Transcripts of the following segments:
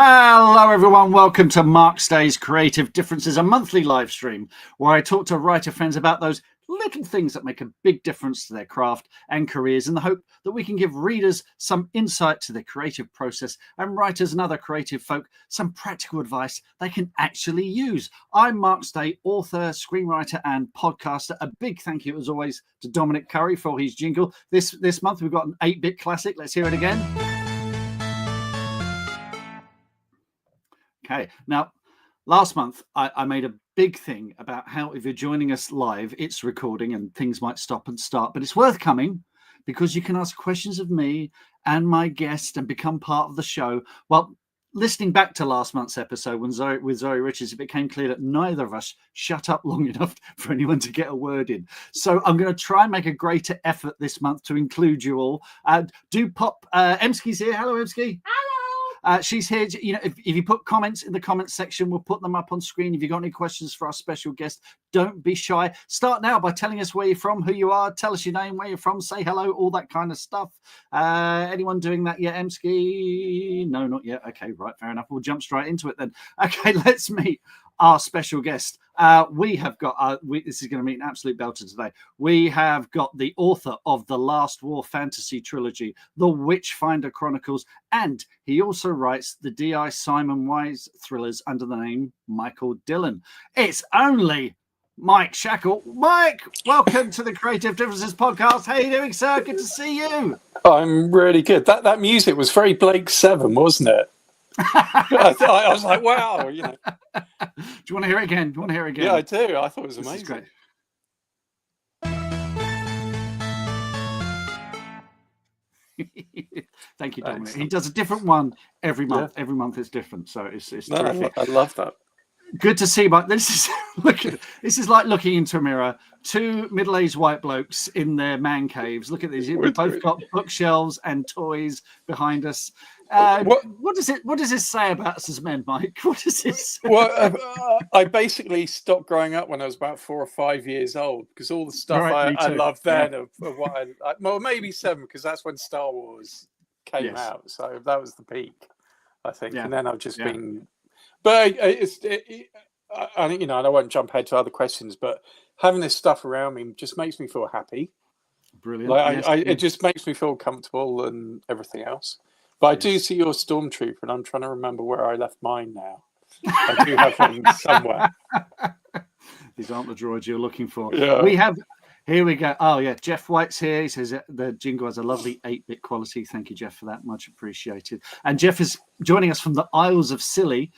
Hello everyone, welcome to Mark Stay's Creative Differences, a monthly live stream where I talk to writer friends about those little things that make a big difference to their craft and careers in the hope that we can give readers some insight to their creative process and writers and other creative folk some practical advice they can actually use. I'm Mark Stay, author, screenwriter and podcaster. A big thank you as always to Dominic Curry for his jingle. This month we've got an 8-bit classic. Let's hear it again. Okay, now last month I made a big thing about how if you're joining us live, it's recording and things might stop and start, but it's worth coming because you can ask questions of me and my guest and become part of the show. Well, listening back to last month's episode with Zoe Richards, it became clear that neither of us shut up long enough for anyone to get a word in. So I'm going to try and make a greater effort this month to include you all. Do pop, Emski's here. Hello, Emski. She's here. You know, if you put comments in the comments section, we'll put them up on screen. If you've got any questions for our special guest, don't be shy. Start now by telling us where you're from, who you are. Tell us your name, where you're from, say hello, all that kind of stuff. Anyone doing that yet, Emski? No, not yet. Okay, right, fair enough. We'll jump straight into it then. Okay, let's meet our special guest. We have got, this is going to be an absolute belter today. We have got the author of the Last War fantasy trilogy, The Witchfinder Chronicles, and he also writes the D.I. Simon Wise thrillers under the name Michael Dillon. It's only Mike Shackle. Mike, welcome to the Creative Differences podcast. How are you doing, sir? Good to see you. I'm really good. That music was very Blake 7, wasn't it? I was like, wow, you know. Do you want to hear it again? Yeah, I do. I thought it was amazing. Great. Thank you, Dominic. Excellent. He does a different one every month. Yeah. Every month is different, so it's terrific. I love that. Good to see you, Mike. This is like looking into a mirror. Two middle-aged white blokes in their man caves. Look at these. We've both got bookshelves and toys behind us. What does this say about us as men, Mike? What does this say? Well, I basically stopped growing up when I was about 4 or 5 years old because all the stuff I loved then of what well, maybe 7 because that's when Star Wars came out. So that was the peak, I think. Yeah. And then I've just been. But I think, you know, and I won't jump ahead to other questions, but having this stuff around me just makes me feel happy. Brilliant. Like, it just makes me feel comfortable and everything else. But I do see your Stormtrooper, and I'm trying to remember where I left mine now. I do have one somewhere. These aren't the droids you're looking for. Yeah. Here we go. Oh, yeah. Jeff White's here. He says the jingle has a lovely 8-bit quality. Thank you, Jeff, for that. Much appreciated. And Jeff is joining us from the Isles of Scilly,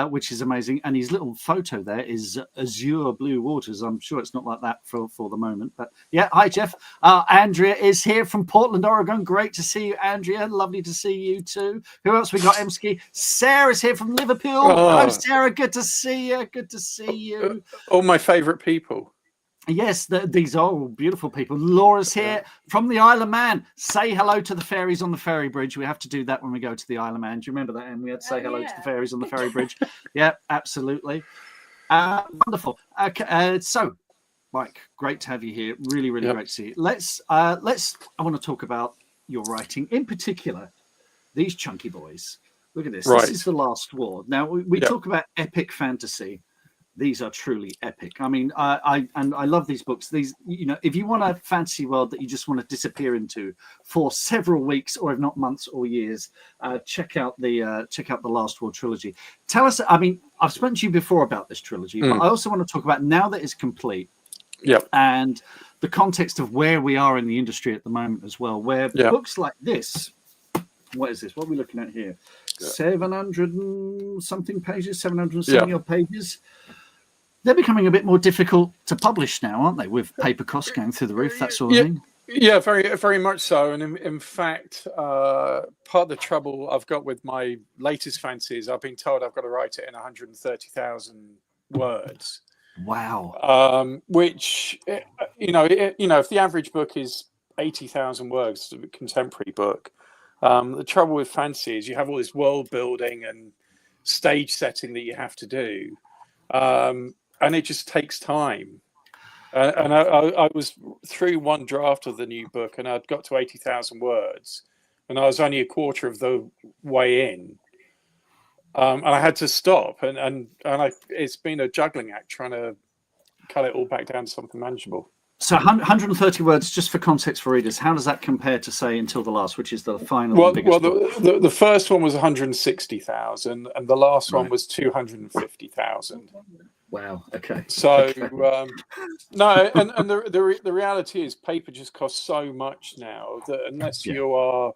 which is amazing. And his little photo there is azure blue waters. I'm sure it's not like that for the moment. But yeah, hi, Jeff. Andrea is here from Portland, Oregon. Great to see you, Andrea. Lovely to see you too. Who else we got, Emski? Sarah's here from Liverpool. Hello, Sarah. Good to see you. Good to see you. All my favourite people. Yes, these are all beautiful people. Laura's here from the Isle of Man. Say hello to the fairies on the ferry bridge. We have to do that when we go to the Isle of Man. Do you remember that? And we had to say hello to the fairies on the ferry bridge. Yeah, absolutely. Wonderful. Okay, so, Mike, great to have you here. Really, really great to see you. I want to talk about your writing, in particular, these chunky boys. Look at this. Right. This is The Last War. Now, we talk about epic fantasy. These are truly epic. I mean, I love these books. These, you know, if you want a fantasy world that you just want to disappear into for several weeks, or if not months or years, check out the Last War trilogy. Tell us. I mean, I've spoken to you before about this trilogy, but I also want to talk about now that it's complete. Yeah. And the context of where we are in the industry at the moment as well, where books like this. What is this? What are we looking at here? 700 and something pages, 770 odd pages. They're becoming a bit more difficult to publish now, aren't they? With paper costs going through the roof, that sort of thing. Yeah, very, very much so. And in fact, part of the trouble I've got with my latest fantasy is I've been told I've got to write it in 130,000 words. Wow. Which, if the average book is 80,000 words, a contemporary book, the trouble with fantasy is you have all this world building and stage setting that you have to do. And it just takes time. And I was through one draft of the new book and I'd got to 80,000 words and I was only a quarter of the way in. and I had to stop, and it's been a juggling act trying to cut it all back down to something manageable. So 130 words, just for context for readers, how does that compare to, say, Until the Last, which is the final biggest book? The first one was 160,000, and the last one was 250,000. Wow. Okay. So okay. No, and the reality is, paper just costs so much now that unless you are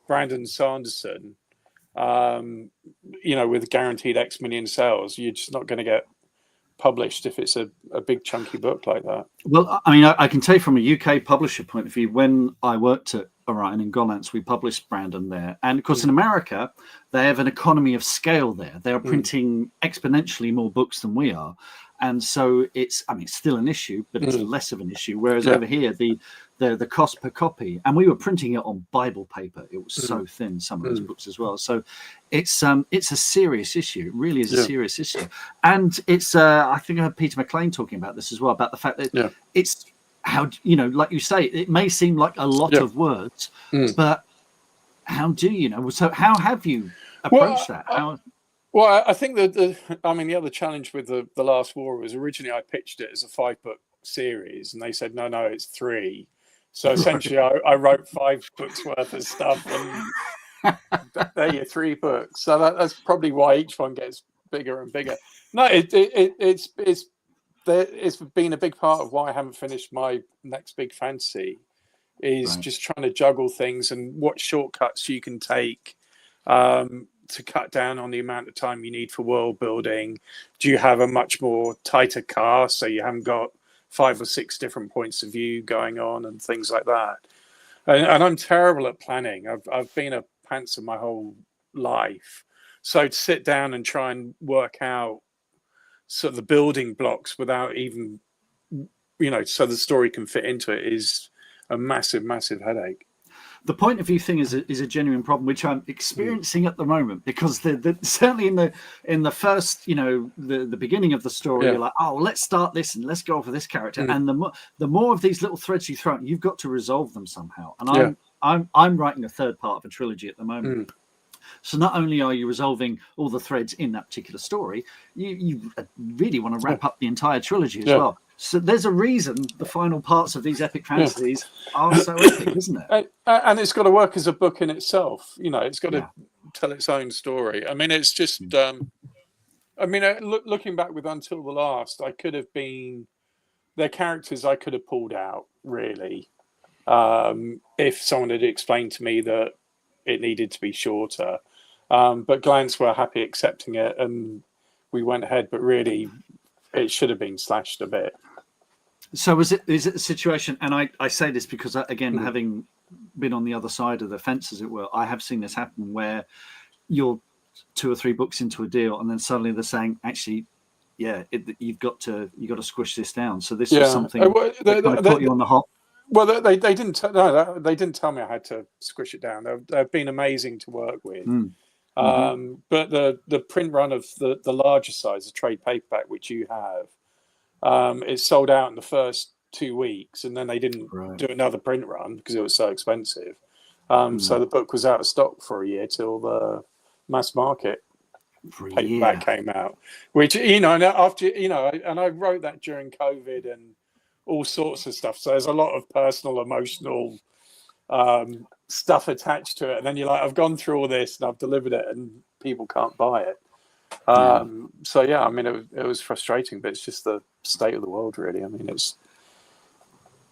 Brandon Sanderson, with guaranteed X million sales, you're just not going to get published if it's a big chunky book like that. Well, I mean, I can tell you from a UK publisher point of view, when I worked at Orion in Gollancz, we published Brandon there. And of course, in America, they have an economy of scale there. They are printing exponentially more books than we are. And so it's still an issue, but it's less of an issue. Whereas over here, the cost per copy, and we were printing it on Bible paper. It was so thin, some of those books as well. So it's a serious issue. It really is a serious issue. And it's, I think I heard Peter McLean talking about this as well, about the fact that it's how, like you say, it may seem like a lot of words, but how do you know? So how have you approached that? Well, I think that the other challenge with the Last War was originally I pitched it as a 5-book series, and they said no, it's 3. So essentially, I wrote 5 books worth of stuff, and there you 3 books. So that's probably why each one gets bigger and bigger. No, it's been a big part of why I haven't finished my next big fantasy. Is just trying to juggle things and what shortcuts you can take. To cut down on the amount of time you need for world building. Do you have a much more tighter cast, so you haven't got 5 or 6 different points of view going on and things like that? And I'm terrible at planning. I've been a pantser my whole life, so to sit down and try and work out sort of the building blocks without even, so the story can fit into it is a massive headache. The point of view thing is a genuine problem, which I'm experiencing at the moment, because certainly in the first, the beginning of the story, you're like, oh, let's start this and let's go for this character, and the more of these little threads you throw out, you've got to resolve them somehow. And I'm writing a third part of a trilogy at the moment. So not only are you resolving all the threads in that particular story, you really want to wrap up the entire trilogy as well. So there's a reason the final parts of these epic fantasies are so epic, isn't it? And it's got to work as a book in itself. It's got to tell its own story. I mean, it's just, looking back with Until the Last, I could have been, their characters I could have pulled out, really, if someone had explained to me that it needed to be shorter. But Gollancz were happy accepting it, and we went ahead, but really it should have been slashed a bit. So is it a situation, and I say this because, again, having been on the other side of the fence, as it were, I have seen this happen where you're 2 or 3 books into a deal, and then suddenly they're saying, actually, you've got to squish this down. So this was something that put you on the hop. Well, they didn't tell me I had to squish it down. They've been amazing to work with. But the print run of the larger size, the trade paperback, which you have, it sold out in the first 2 weeks, and then they didn't do another print run because it was so expensive. So the book was out of stock for a year till the mass market paperback came out. Which and after and I wrote that during COVID and all sorts of stuff. So there's a lot of personal, emotional stuff attached to it. And then you're like, I've gone through all this and I've delivered it, and people can't buy it. So I mean, it was frustrating, but it's just the state of the world, really. I mean, it's.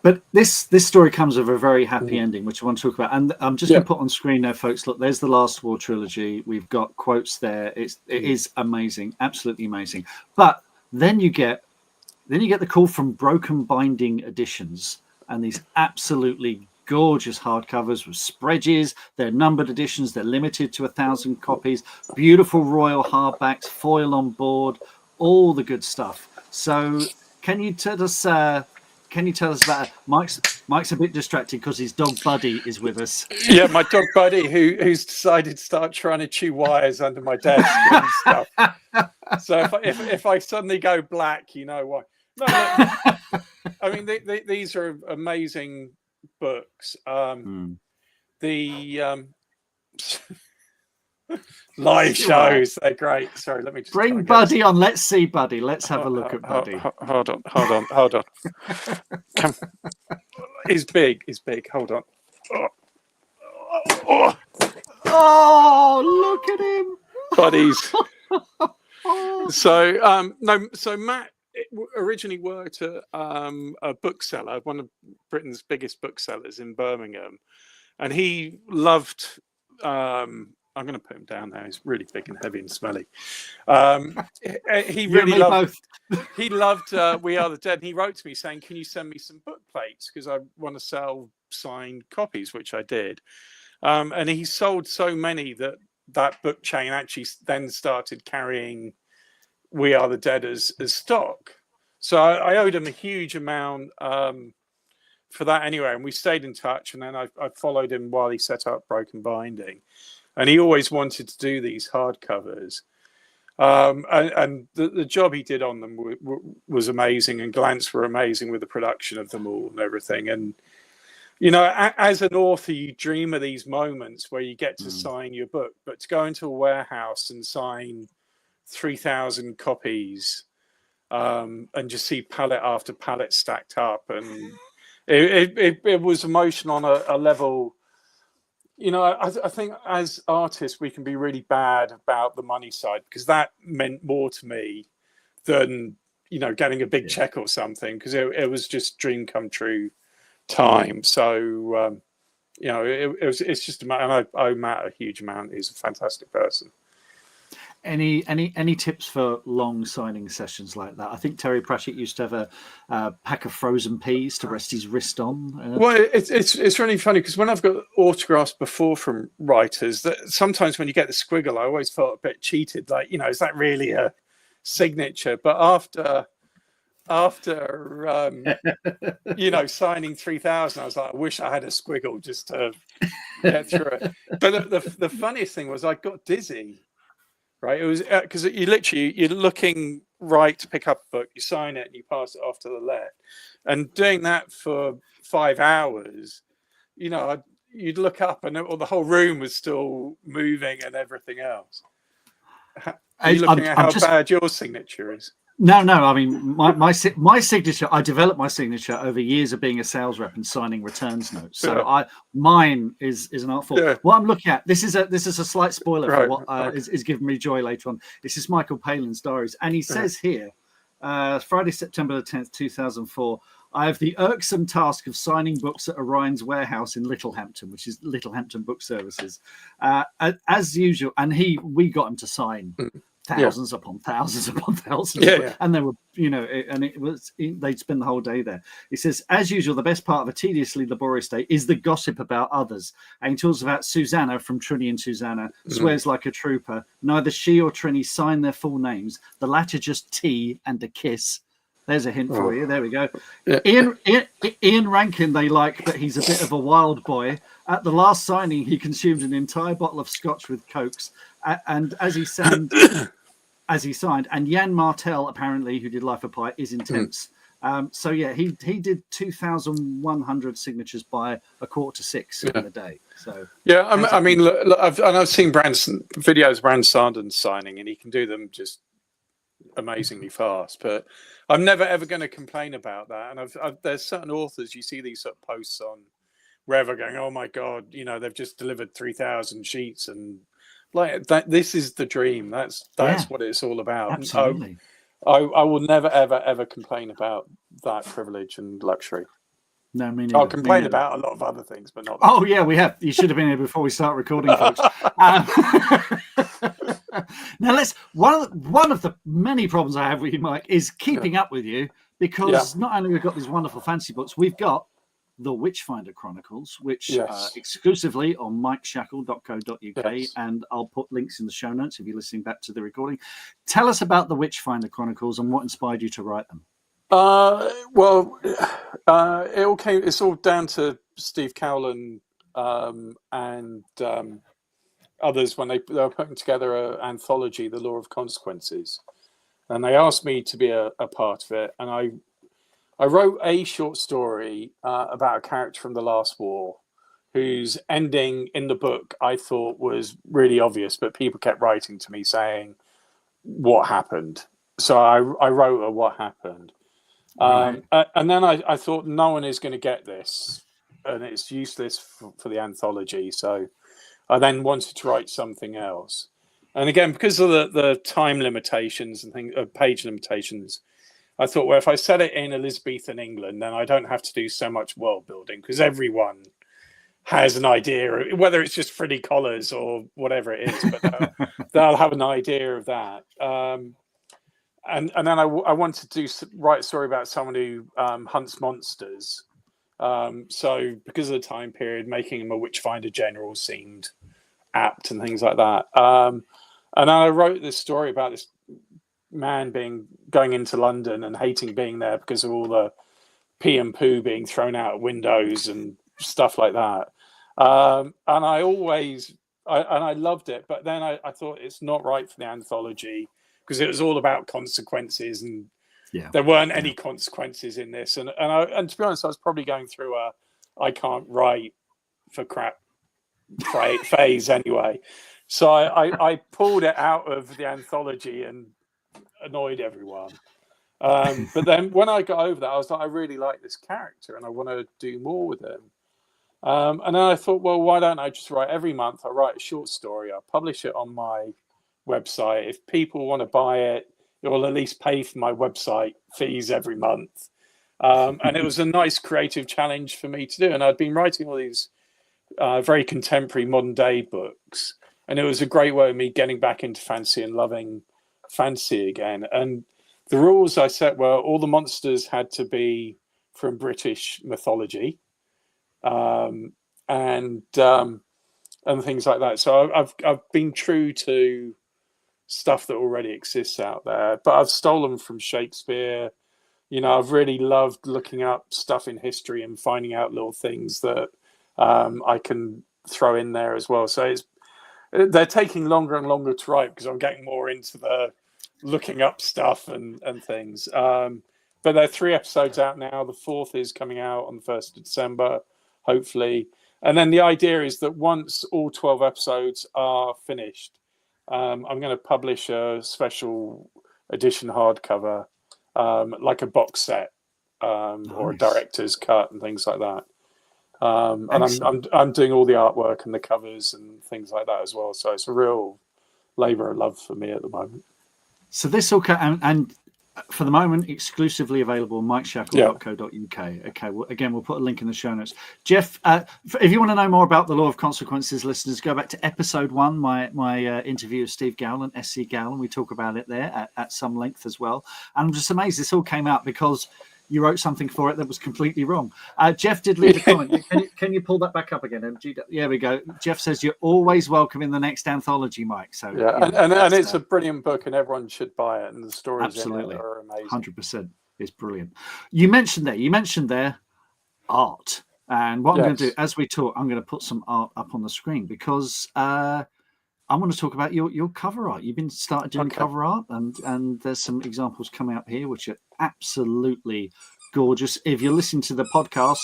But this story comes with a very happy ending, which I want to talk about. And I'm just going to put on screen there, folks. Look, there's the Last War trilogy. We've got quotes there. It is amazing, absolutely amazing. But then you get the call from Broken Binding Editions, and these absolutely gorgeous hardcovers with spreads. They're numbered editions. They're limited to 1,000 copies. Beautiful royal hardbacks, foil on board, all the good stuff. So, can you tell us about it? Mike's a bit distracted because his dog Buddy is with us. Yeah, my dog Buddy, who's decided to start trying to chew wires under my desk and stuff. So if I suddenly go black, you know why. No, I mean these are amazing books. Live shows, they're great. Sorry, let me just bring Buddy on. Let's see Buddy. Let's have a look at Buddy. Hold on. Come. He's big. Hold on. Oh, look at him, Buddies. So Matt originally worked at a bookseller, one of Britain's biggest booksellers in Birmingham, and he loved. I'm going to put him down there. He's really big and heavy and smelly. He really loved. He loved We Are the Dead. And he wrote to me saying, "Can you send me some book plates? Because I want to sell signed copies," which I did. And he sold so many that book chain actually then started carrying We Are the Dead as stock. So I owed him a huge amount for that anyway. And we stayed in touch. And then I followed him while he set up Broken Binding. And he always wanted to do these hardcovers. And the job he did on them was amazing. And Glance were amazing with the production of them all and everything. And, you know, as an author, you dream of these moments where you get to sign your book. But to go into a warehouse and sign 3,000 copies and just see pallet after pallet stacked up. And it was emotional on a level. You know, I think as artists, we can be really bad about the money side because that meant more to me than, you know, getting a big check or something, because it was just dream come true time. So, you know, it's just a matter, and I owe Matt a huge amount. He's a fantastic person. Any tips for long signing sessions like that? I think Terry Pratchett used to have a pack of frozen peas to rest his wrist on. Well, it's really funny because when I've got autographs before from writers, that sometimes when you get the squiggle, I always felt a bit cheated. Like, you know, is that really a signature? But after you know, signing 3,000, I was like, I wish I had a squiggle just to get through it. But the funniest thing was I got dizzy. Right, it was because you're looking right to pick up a book, you sign it, and you pass it off to the left, and doing that for 5 hours, you know, you'd look up and the whole room was still moving and everything else. Are you looking at how bad your signature is? No. I mean, my signature. I developed my signature over years of being a sales rep and signing returns notes. So mine is an art form. Yeah. What I'm looking at, this is a slight spoiler for what is giving me joy later on. This is Michael Palin's diaries, and he says here, Friday, September the 10th, 2004. I have the irksome task of signing books at Orion's warehouse in Littlehampton, which is Littlehampton Book Services, as usual. And we got him to sign. Thousands upon thousands upon thousands, and they were, you know, and they'd spend the whole day there. He says, as usual, the best part of a tediously laborious day is the gossip about others. And he talks about Susanna from Trini and Susanna, swears like a trooper. Neither she or Trini sign their full names, the latter just T and a kiss. There's a hint for you. There we go. Ian Rankin they like, but he's a bit of a wild boy. At the last signing, he consumed an entire bottle of scotch with cokes, and as he signed, and Jan Martel, apparently, who did Life of Pi, is intense. So yeah, he did 2,100 signatures by 5:45 in a day. So yeah, I mean, look, I've seen videos of Brand Sandon signing, and he can do them just amazingly fast. But I'm never ever going to complain about that. And there's certain authors, you see these sort of posts on wherever going, oh my god, you know, they've just delivered 3,000 sheets, and like that. This is the dream. That's what it's all about. Absolutely. I will never ever complain about that privilege and luxury. No, me neither. I'll complain about a lot of other things, but not that. Oh yeah, we have. You should have been here before we start recording, folks. Now one of the many problems I have with you, Mike, is keeping up with you, because not only we've got these wonderful fancy books, we've got the Witchfinder Chronicles, which exclusively on mikeshackle.co.uk, and I'll put links in the show notes if you're listening back to the recording. Tell us about the Witchfinder Chronicles and what inspired you to write them. It's all down to Steve Cowland and others when they were putting together an anthology, The Law of Consequences, and they asked me to be a part of it, and I wrote a short story about a character from the Last War whose ending in the book I thought was really obvious, but people kept writing to me saying, what happened? So I wrote a what happened. Right. And then I thought, no one is going to get this, and it's useless for the anthology. So I then wanted to write something else. And again, because of the time limitations and page limitations, I thought, well, if I set it in Elizabethan England, then I don't have to do so much world building, because everyone has an idea, whether it's just frilly collars or whatever it is, but they'll have an idea of that. And then I wanted to write a story about someone who hunts monsters. So because of the time period, making him a Witchfinder general seemed apt and things like that. And I wrote this story about this man going into London and hating being there because of all the pee and poo being thrown out of windows and stuff like that. And I loved it, but then I thought it's not right for the anthology, because it was all about consequences, and there weren't any consequences in this. And to be honest, I was probably going through I can't write for crap phase anyway. So I pulled it out of the anthology and annoyed everyone. But then when I got over that, I was like, I really like this character and I want to do more with him. And then I thought, well, why don't I just write every month? I write a short story. I publish it on my website. If people want to buy it, it will at least pay for my website fees every month. And it was a nice creative challenge for me to do. And I'd been writing all these very contemporary modern day books. And it was a great way of me getting back into fantasy and loving fantasy again. And the rules I set were all the monsters had to be from British mythology, and things like that. So I've been true to stuff that already exists out there, but I've stolen from Shakespeare. I've really loved looking up stuff in history and finding out little things that I can throw in there as well. So they're taking longer and longer to write because I'm getting more into the looking up stuff and things. But there are 3 episodes out now. The 4th is coming out on the 1st of December, hopefully. And then the idea is that once all 12 episodes are finished, I'm going to publish a special edition hardcover, like a box set, or a director's cut and things like that. And I'm doing all the artwork and the covers and things like that as well. So it's a real labour of love for me at the moment. So this will and for the moment exclusively available on mikeshackle.co.uk. Okay, well, again, we'll put a link in the show notes. Jeff, if you want to know more about the Law of Consequences, listeners, go back to episode 1, my interview with Steve Gowland, SC Gowland. We talk about it there at some length as well. And I'm just amazed this all came out because you wrote something for it that was completely wrong. Jeff did leave a comment. Can you pull that back up again? There we go. Jeff says you're always welcome in the next anthology, Mike. So and it's a brilliant book, and everyone should buy it. And the stories absolutely in it are amazing. 100%, it's brilliant. You mentioned there art, and what I'm going to do as we talk, I'm going to put some art up on the screen because I want to talk about your cover art. You've been started doing cover art, and there's some examples coming up here which are absolutely gorgeous. If you're listening to the podcast,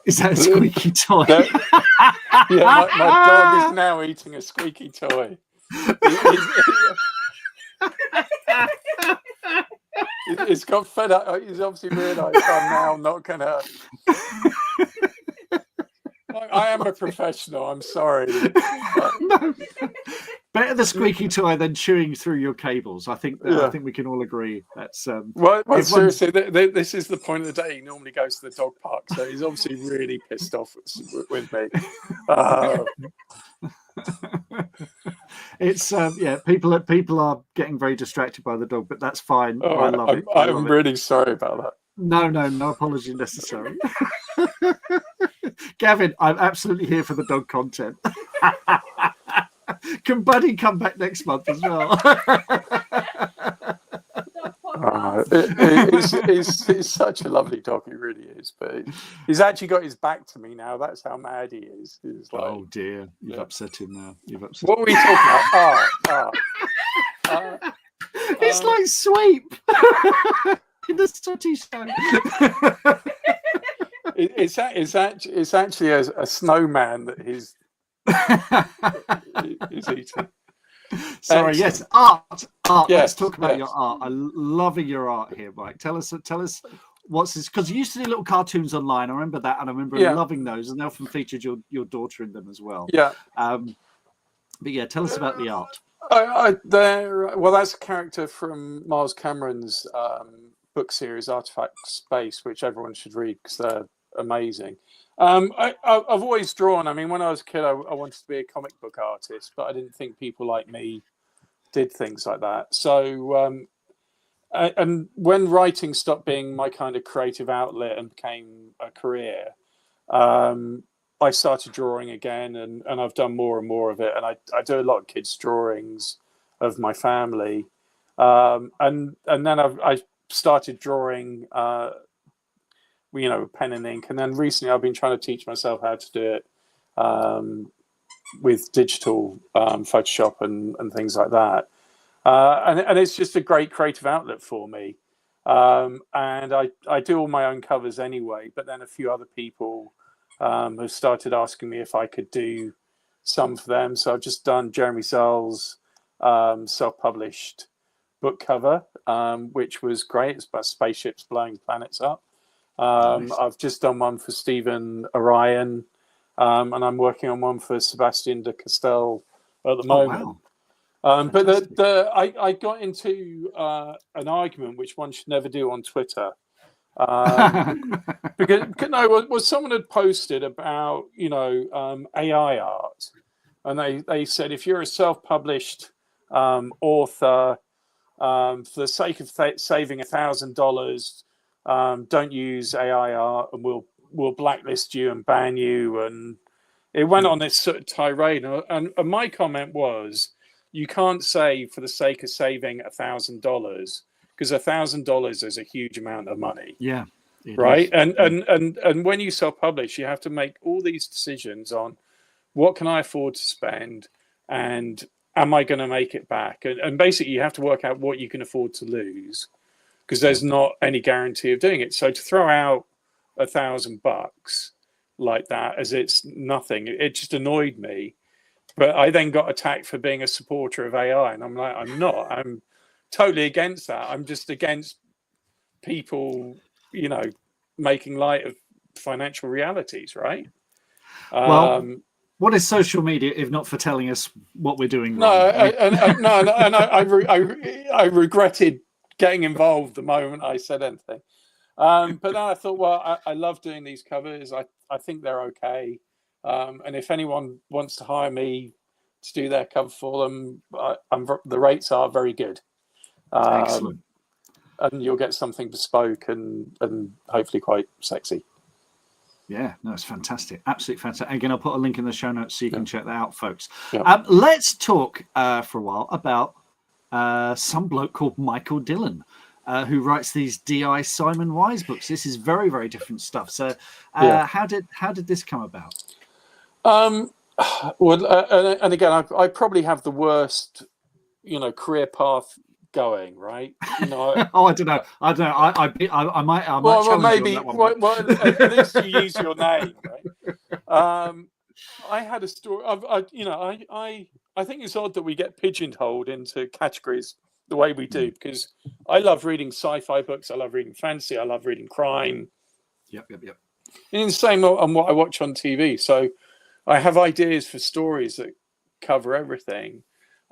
is that a squeaky toy? My dog is now eating a squeaky toy. It's got fed up. He's obviously realised I'm now not going to... I am a professional. I'm sorry. No. Better the squeaky toy than chewing through your cables. I think we can all agree. That's well, seriously, this is the point of the day. He normally goes to the dog park, so he's obviously really pissed off with me. It's people are getting very distracted by the dog, but that's fine. I love it. I'm really sorry about that. No apology necessary. Gavin, I'm absolutely here for the dog content. Can Buddy come back next month as well? He's such a lovely dog, he really is. But he's actually got his back to me now. That's how mad he is. He's like, oh dear, you've upset him now. What were we talking about? It's like Sweep in the Sooty Show. It's actually a snowman that he's eating. Sorry, yes, art. Yes. Let's talk about your art. I'm loving your art here, Mike. Tell us what's this? Because you used to do little cartoons online. I remember that, and I remember loving those, and they often featured your daughter in them as well. Yeah. But yeah, tell us about the art. Well, that's a character from Miles Cameron's book series, Artifact Space, which everyone should read because they're amazing. I've always drawn. I mean, when I was a kid, I wanted to be a comic book artist, but I didn't think people like me did things like that. So, and when writing stopped being my kind of creative outlet and became a career, I started drawing again, and I've done more and more of it. And I do a lot of kids' drawings of my family, and then I started drawing. Pen and ink, and then recently I've been trying to teach myself how to do it with digital Photoshop and things like that, and it's just a great creative outlet for me. And I do all my own covers anyway, but then a few other people have started asking me if I could do some for them. So I've just done Jeremy Zell's self-published book cover, which was great. It's about spaceships blowing planets up. Nice. I've just done one for Stephen Orion, and I'm working on one for Sebastian de Castell at the moment. Wow. But I got into an argument which one should never do on Twitter, because someone had posted about AI art, and they said if you're a self-published author, for the sake of saving $1,000. Don't use AI art, and we'll blacklist you and ban you. And it went on this sort of tirade. And my comment was, you can't say for the sake of saving $1,000, because $1,000 is a huge amount of money. Yeah. Right. And when you self-publish, you have to make all these decisions on what can I afford to spend, and am I going to make it back? And basically, you have to work out what you can afford to lose, because there's not any guarantee of doing it. So to throw out $1,000 like that as it's nothing, it just annoyed me. But I then got attacked for being a supporter of AI, and I'm like, I'm not. I'm totally against that. I'm just against people, making light of financial realities, right? Well, what is social media if not for telling us what we're doing wrong? I regretted getting involved the moment I said anything. But then I thought, well, I love doing these covers. I think they're okay. And if anyone wants to hire me to do their cover for them, the rates are very good. Excellent. And you'll get something bespoke and hopefully quite sexy. Yeah, no, it's fantastic. Absolutely fantastic. Again, I'll put a link in the show notes so you can check that out, folks. Yeah. Let's talk for a while about some bloke called Michael Dillon, who writes these D.I. Simon Wise books. This is very, very different stuff. So how did this come about? Well, and again, I probably have the worst, career path going, right? Oh, I don't know. I might. Well, maybe. Well, at least you use your name, right? I had a story. I think it's odd that we get pigeonholed into categories the way we do, because I love reading sci-fi books. I love reading fantasy. I love reading crime. Yep. And the same on what I watch on TV. So I have ideas for stories that cover everything.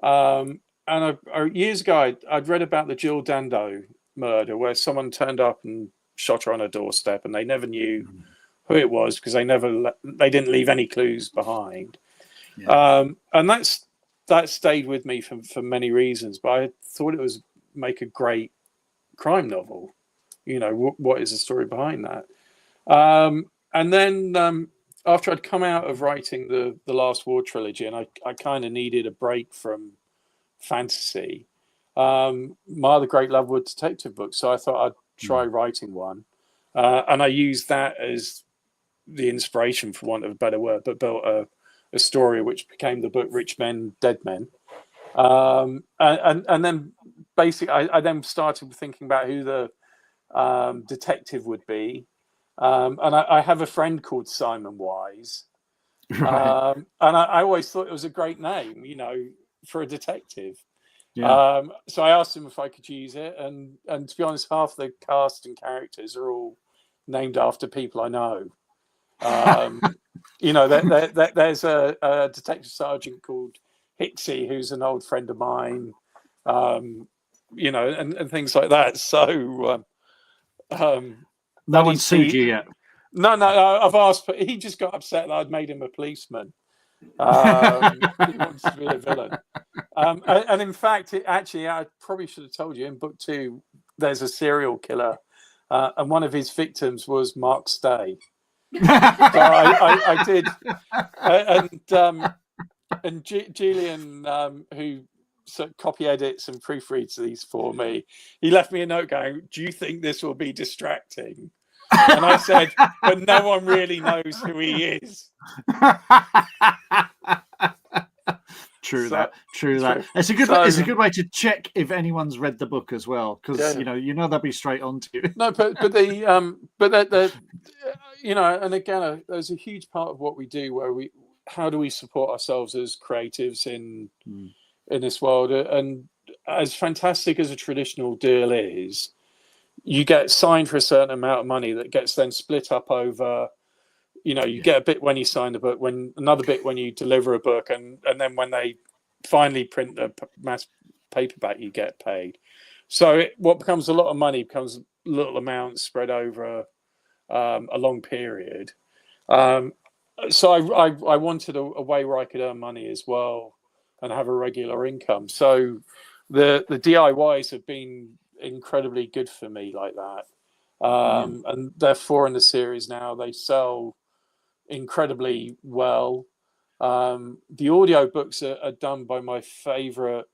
And years ago, I'd read about the Jill Dando murder, where someone turned up and shot her on her doorstep, and they never knew who it was because they didn't leave any clues behind. Yeah. And that stayed with me for many reasons. But I thought it was make a great crime novel. What is the story behind that? And then after I'd come out of writing the Last War trilogy, and I kind of needed a break from fantasy, my other great love were detective books, so I thought I'd try writing one, and I used that as the inspiration, for want of a better word, but built a story which became the book Rich Men, Dead Men, and then basically I then started thinking about who the detective would be, And I have a friend called Simon Wise. Right. And I always thought it was a great name, you know, for a detective. Yeah. So I asked him if I could use it, and to be honest, half the cast and characters are all named after people I know. You know, there's a detective sergeant called Hixie, who's an old friend of mine. You know, and things like that. So No one sued you yet. No, I've asked, but he just got upset that I'd made him a policeman. He wants to be a villain. And in fact, I probably should have told you, in book 2, there's a serial killer, and one of his victims was Mark Stay. So I did, and Julian, who sort of copy edits and proofreads these for me, he left me a note going, "Do you think this will be distracting?" And I said, "But no one really knows who he is." True that. It's a good way to check if anyone's read the book as well, because you know they'll be straight on to you. No, but the you know, and again, there's a huge part of what we do where how do we support ourselves as creatives in this world? And as fantastic as a traditional deal is, you get signed for a certain amount of money that gets then split up over, you know, you get a bit when you sign the book, when another bit when you deliver a book, and then when they finally print the mass paperback, you get paid. So what becomes a lot of money becomes little amounts spread over a long period. So I wanted a way where I could earn money as well and have a regular income. So the DIYs have been incredibly good for me like that. And they're 4 in the series now. They sell incredibly well. The audio books are done by my favorite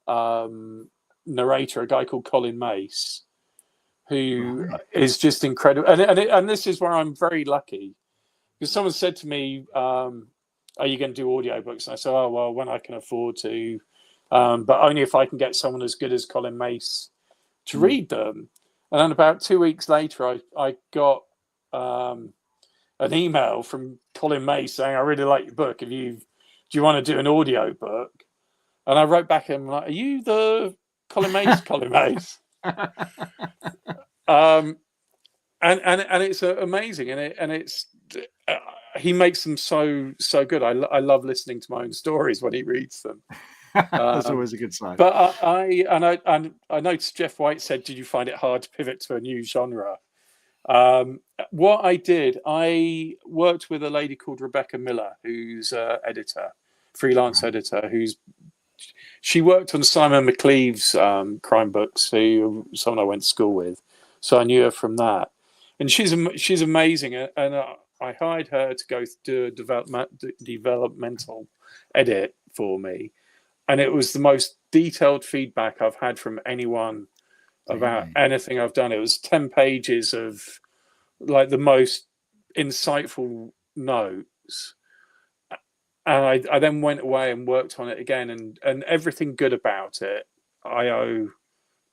narrator, a guy called Colin Mace, who is just incredible. And this is where I'm very lucky, because someone said to me, "Are you going to do audiobooks?" And I said, "Oh, well, when I can afford to, but only if I can get someone as good as Colin Mace to read them." And then about 2 weeks later, I got an email from Colin Mace saying, "I really like your book. Do you want to do an audio book?" And I wrote back and like, "Are you the Colin Mace?" Colin Mace. And it's amazing, and it's he makes them so good. I love listening to my own stories when he reads them. That's always a good sign. But I noticed Jeff White said, "Did you find it hard to pivot to a new genre?" What I did, I worked with a lady called Rebecca Miller, who's editor, freelance editor, she worked on Simon McLeave's crime books, who someone I went to school with, so I knew her from that. And she's amazing, and I hired her to go do a developmental edit for me, and it was the most detailed feedback I've had from anyone about anything I've done. It was 10 pages of like the most insightful notes. And I then went away and worked on it again, and everything good about it I owe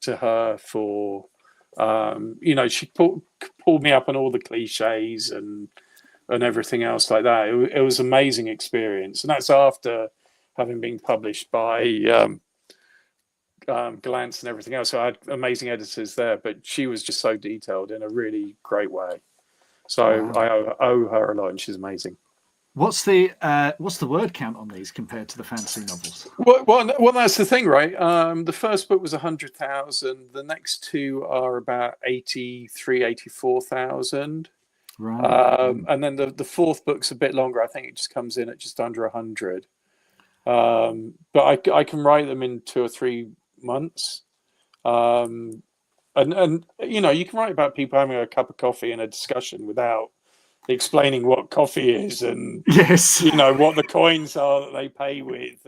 to her for, you know, she pulled me up on all the cliches and everything else like that. It was an amazing experience. And that's after having been published by Glance and everything else. So I had amazing editors there, but she was just so detailed in a really great way. So I owe her a lot, and she's amazing. What's the word count on these compared to the fantasy novels? Well, that's the thing, right? The first book was 100,000. The next 2 are about 84,000. Right. And then the 4th book's a bit longer. I think it just comes in at just under 100. But I can write them in 2 or 3 months. And you know, you can write about people having a cup of coffee and a discussion without explaining what coffee is, and you know what the coins are that they pay with,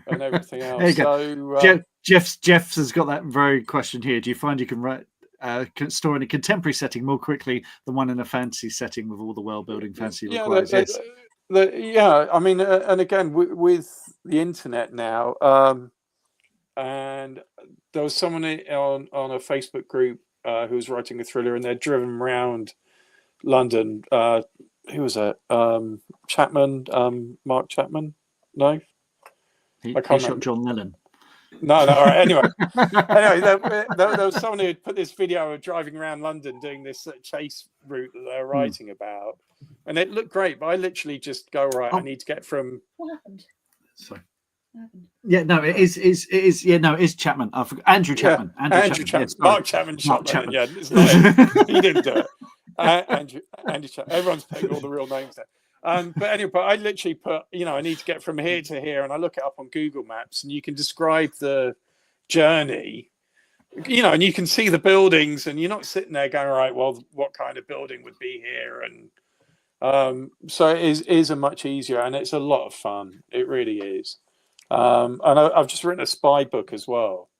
and everything else. So Jeff has got that very question here. Do you find you can write story in a contemporary setting more quickly than one in a fantasy setting with all the world building fantasy requires? Yeah, I mean, and again with the internet now, and there was someone on a Facebook group who was writing a thriller, and they're driven around London. Who was it? Chapman, Mark Chapman? No, He I can't shot remember. John Lennon. No. All right. Anyway, there was someone who had put this video of driving around London doing this chase route that they're writing about, and it looked great. But I literally just go, right, I need to get from. What happened? Sorry. Yeah, no, it is. Yeah, no, it is Chapman. I forgot. Andrew Chapman. Yeah, Andrew Chapman. Yes, Mark Chapman shot Lennon. Yeah, it's not him. He didn't do it. Andrew Chapman. Everyone's putting all the real names there. But anyway, I literally put, I need to get from here to here, and I look it up on Google Maps, and you can describe the journey, and you can see the buildings, and you're not sitting there going, right, well, what kind of building would be here? And so it is a much easier, and it's a lot of fun. It really is. And I've just written a spy book as well,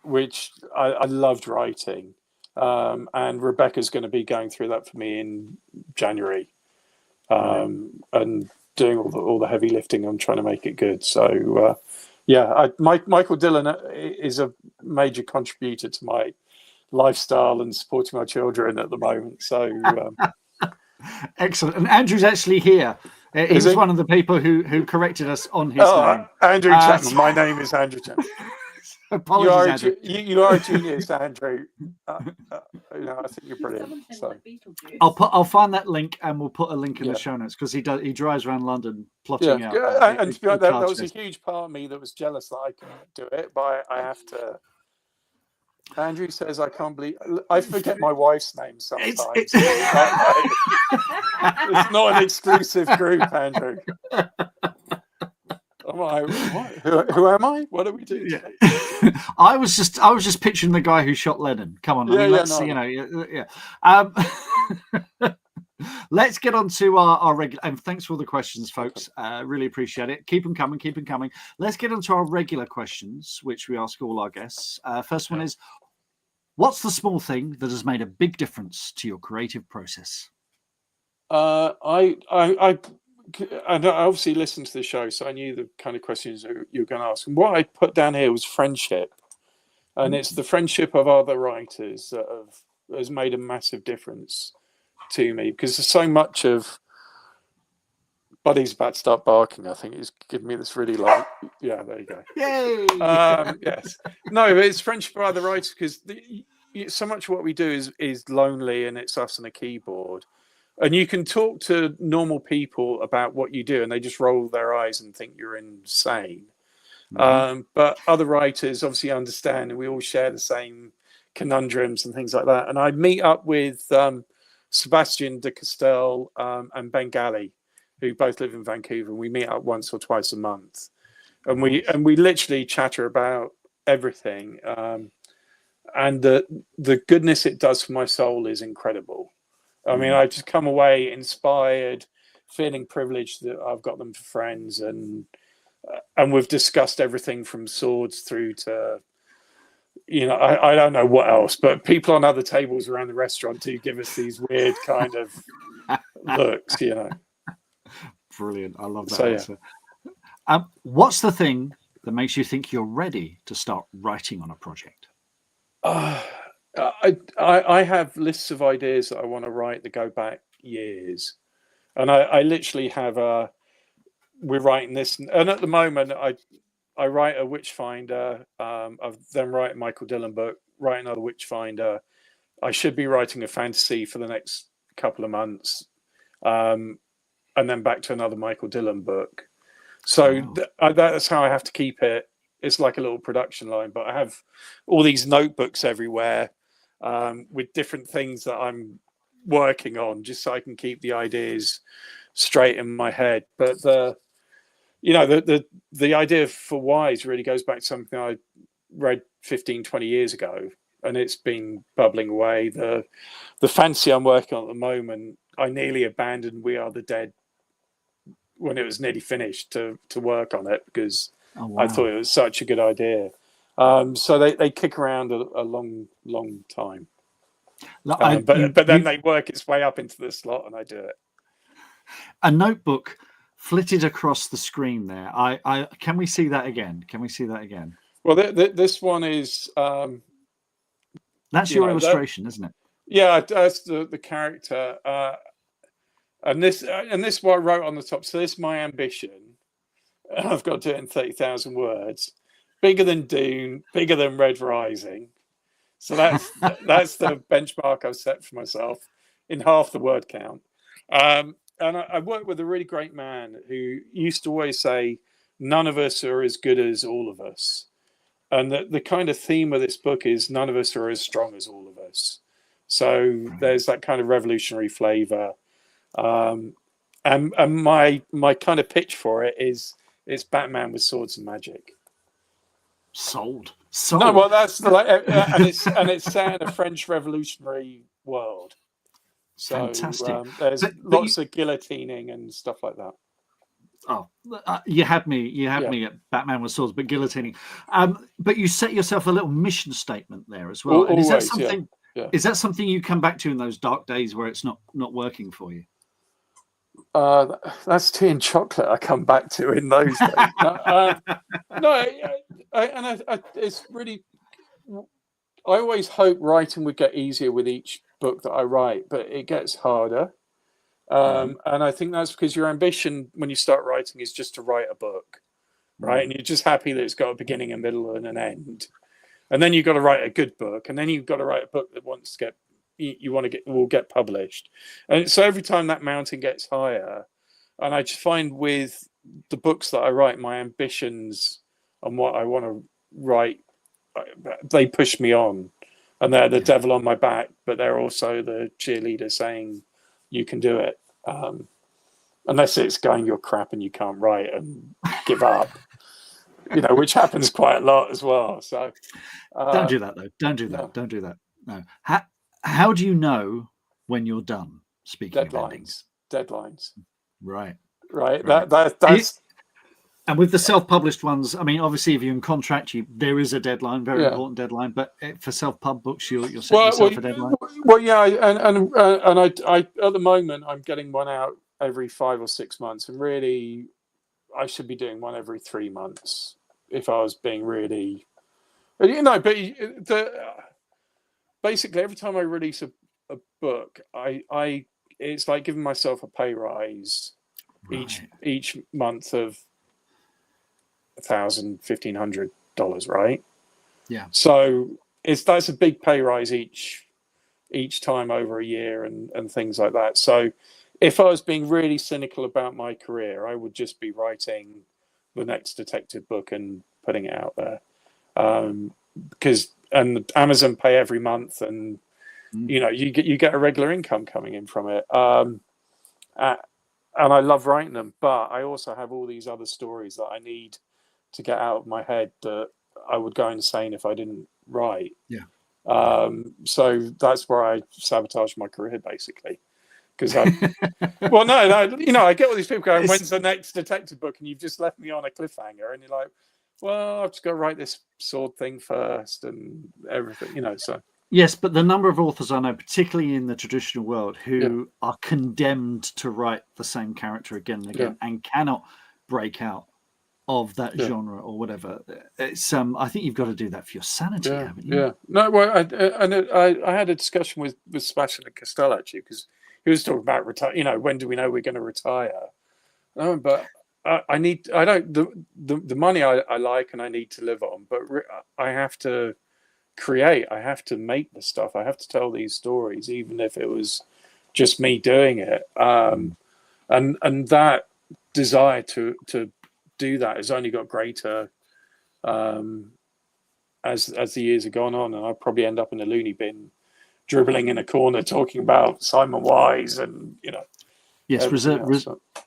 which I loved writing. And Rebecca's going to be going through that for me in January, and doing all the heavy lifting. I'm trying to make it good. So, Michael Dillon is a major contributor to my lifestyle and supporting my children at the moment. So, excellent. And Andrew's actually here. He's one of the people who corrected us on his name. Andrew Chapman. My name is Andrew Chapman. Apologies, Andrew. You are a genius, Andrew. I think you're brilliant. So. I'll find that link, and we'll put a link in the show notes, because he drives around London plotting out. And to be honest, there was a huge part of me that was jealous that I couldn't do it, but I have to. Andrew says, I can't believe I forget my wife's name sometimes. It's not an exclusive group, Andrew. I'm like, what? Who am I? What are we doing? Yeah. I was just picturing the guy who shot Lennon. Come on, let's get on to our regular. And thanks for all the questions, folks. Really appreciate it. Keep them coming. Keep them coming. Let's get on to our regular questions, which we ask all our guests. First one is, what's the small thing that has made a big difference to your creative process? I obviously listened to the show, so I knew the kind of questions you were going to ask. And what I put down here was friendship. And it's the friendship of other writers that has made a massive difference to me, because there's so much of Buddy's about to start barking. I think he's giving me this really long. Yeah, there you go. Yay! Yes. No, but it's friendship of other writers, because so much of what we do is lonely, and it's us and a keyboard. And you can talk to normal people about what you do, and they just roll their eyes and think you're insane. Mm-hmm. But other writers obviously understand, and we all share the same conundrums and things like that. And I meet up with Sebastian de Castel and Ben Galley, who both live in Vancouver, and we meet up once or twice a month. And we literally chatter about everything. And the goodness it does for my soul is incredible. I mean, I just come away inspired, feeling privileged that I've got them for friends, and we've discussed everything from swords through to, I don't know what else, but people on other tables around the restaurant do give us these weird kind of looks, Brilliant. I love that. So, answer. What's the thing that makes you think you're ready to start writing on a project? I have lists of ideas that I want to write that go back years, and I literally have we're writing this, and at the moment I write a Witchfinder. I've then write a Michael Dillon book, write another Witchfinder. I should be writing a fantasy for the next couple of months, and then back to another Michael Dillon book. So that's how I have to keep it. It's like a little production line, but I have all these notebooks everywhere with different things that I'm working on, just so I can keep the ideas straight in my head. But the idea for Wise really goes back to something I read 15, 20 years ago, and it's been bubbling away. The fantasy I'm working on at the moment, I nearly abandoned We Are the Dead when it was nearly finished to work on it, because I thought it was such a good idea. So they kick around a long time. But then they work its way up into the slot, and I do it. A notebook flitted across the screen there. Can we see that again? Well, this one is... That's your illustration, isn't it? Yeah, that's the character, and this is what I wrote on the top. So this is my ambition. I've got to do it in 30,000 words. Bigger than Dune, bigger than Red Rising. So that's the benchmark I've set for myself in half the word count. And I worked with a really great man who used to always say, "None of us are as good as all of us." And the kind of theme of this book is none of us are as strong as all of us. So there's that kind of revolutionary flavor. And my kind of pitch for it is it's Batman with swords and magic. Sold. No, well, that's and it's set in a French revolutionary world. So fantastic. There's lots of guillotining and stuff like that. Oh, you had me at Batman with swords, but guillotining. But you set yourself a little mission statement there as well. And is that something? Yeah. Is that something you come back to in those dark days where it's not working for you? That's tea and chocolate I come back to in those days. It's really. I always hope writing would get easier with each book that I write, but it gets harder. And I think that's because your ambition when you start writing is just to write a book, right? And you're just happy that it's got a beginning, a middle, and an end. And then you've got to write a good book, and then you've got to write a book that will get published. And so every time that mountain gets higher, and I just find with the books that I write, my ambitions and what I want to write, they push me on, and they're the devil on my back, but they're also the cheerleader saying, "You can do it." Unless it's going, "You're crap and you can't write," and give up. Which happens quite a lot as well. So don't do that though. Don't do that. No. Don't do that. No. How do you know when you're done? Speaking of endings. Deadlines. Right. That's. And with the self-published ones, I mean, obviously, if you're in contract, there is a deadline, very important deadline. But for self-pub books, you're setting yourself a deadline. Well, yeah, and I at the moment I'm getting one out every 5 or 6 months, and really, I should be doing one every 3 months if I was being really, but basically every time I release a book, I it's like giving myself a pay rise each month of $1,000, $1,500, right? Yeah. So that's a big pay rise each time over a year and things like that. So if I was being really cynical about my career, I would just be writing the next detective book and putting it out there, because Amazon pay every month, and you get a regular income coming in from it. And I love writing them, but I also have all these other stories that I need to get out of my head that I would go insane if I didn't write. Yeah. So that's where I sabotage my career, basically. Because I get all these people going, "When's the next detective book?" And you've just left me on a cliffhanger, and you're like, "Well, I've just got to write this sword thing first and everything," So yes, but the number of authors I know, particularly in the traditional world, who are condemned to write the same character again and again and cannot break out of that genre or whatever. It's I think you've got to do that for your sanity, haven't you? Yeah. No, well, I had a discussion with Sebastian and Costello actually, because he was talking about retire. When do we know we're going to retire? No, but the money I like and I need to live on, but I have to create. I have to make the stuff. I have to tell these stories, even if it was just me doing it. And that desire to do that has only got greater as the years have gone on, and I'll probably end up in a loony bin, dribbling in a corner talking about Simon Wise and Yes,